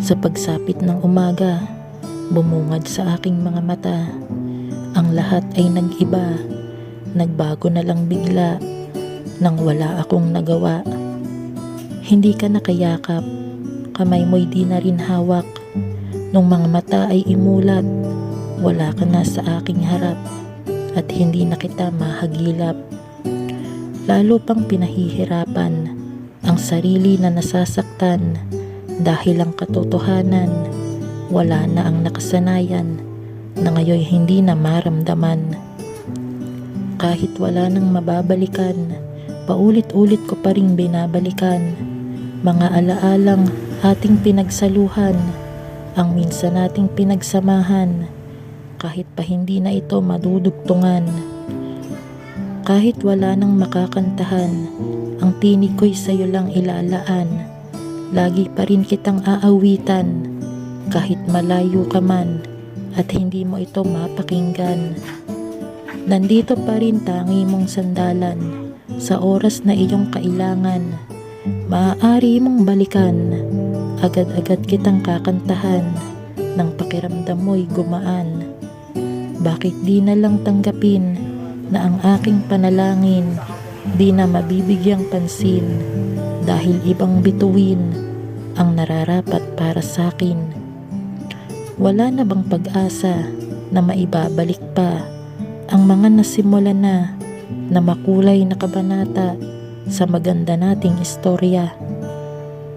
Sa pagsapit ng umaga, bumungad sa aking mga mata. Ang lahat ay nag-iba, nagbago na lang bigla nang wala akong nagawa. Hindi ka nakayakap, kamay mo'y di na rin hawak. Nung mga mata ay imulat, wala ka na sa aking harap at hindi na kita mahagilap. Lalo pang pinahihirapan ang sarili na nasasaktan dahil ang katotohanan, wala na ang nakasanayan na ngayon hindi na maramdaman. Kahit wala nang mababalikan, paulit-ulit ko pa ring binabalikan mga alaalang ating pinagsaluhan, ang minsan nating pinagsamahan, kahit pa hindi na ito madudugtungan. Kahit wala nang makakantahan, ang tinig ko'y sa'yo lang ilalaan. Lagi pa rin kitang aawitan, kahit malayo ka man at hindi mo ito mapakinggan. Nandito pa rin tangi mong sandalan sa oras na iyong kailangan. Maaari mong balikan, agad-agad kitang kakantahan nang pakiramdam mo'y gumaan. Bakit di na lang tanggapin na ang aking panalangin di na mabibigyang pansin dahil ibang bituin ang nararapat para sakin? Wala na bang pag-asa na maibabalik pa ang mga nasimulan na makulay na kabanata sa maganda nating istorya?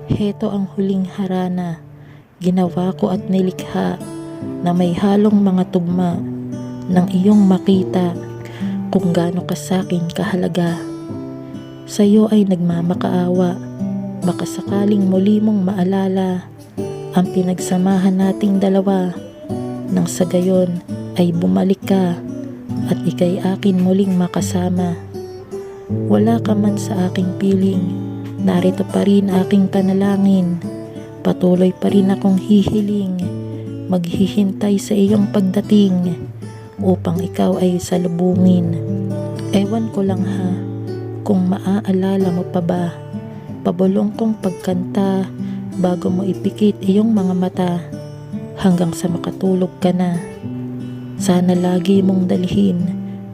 Heto ang huling harana, ginawa ko at nilikha na may halong mga tugma ng iyong makita kung gaano ka sakin kahalaga. Sa'yo ay nagmamakaawa, baka sakaling muli mong maalala ang pinagsamahan nating dalawa, nang sa gayon ay bumalik ka at ika'y akin muling makasama. Wala ka man sa aking piling, narito pa rin aking panalangin. Patuloy pa rin akong hihiling, maghihintay sa iyong pagdating upang ikaw ay salubungin. Ewan ko lang ha, kung maaalala mo pa ba, pabulong kong pagkanta bago mo ipikit iyong mga mata hanggang sa makatulog ka na. Sana lagi mong dalhin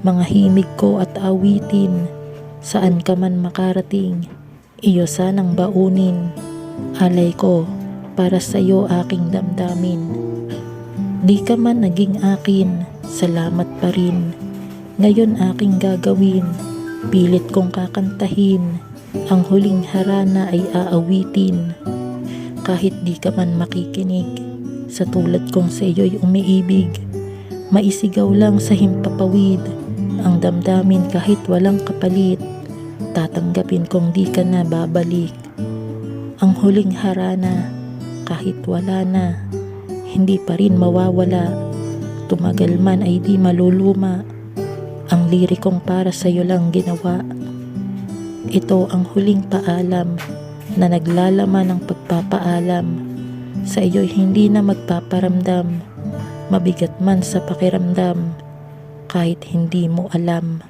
mga himig ko at awitin, saan ka man makarating, iyo sanang baunin. Alay ko para sa iyo aking damdamin. Di ka man naging akin, salamat pa rin. Ngayon aking gagawin, pilit kong kakantahin, ang huling harana ay aawitin. Kahit di ka man makikinig, sa tulad kong sa iyo'y umiibig, maisigaw lang sa himpapawid ang damdamin kahit walang kapalit. Tatanggapin kong di ka na babalik. Ang huling harana, kahit wala na, hindi pa rin mawawala. Tumagal man ay di maluluma, ang lirikong para sa'yo lang ginawa. Ito ang huling paalam na naglalaman ng pagpapaalam. Sa iyo'y hindi na magpaparamdam, mabigat man sa pakiramdam, kahit hindi mo alam.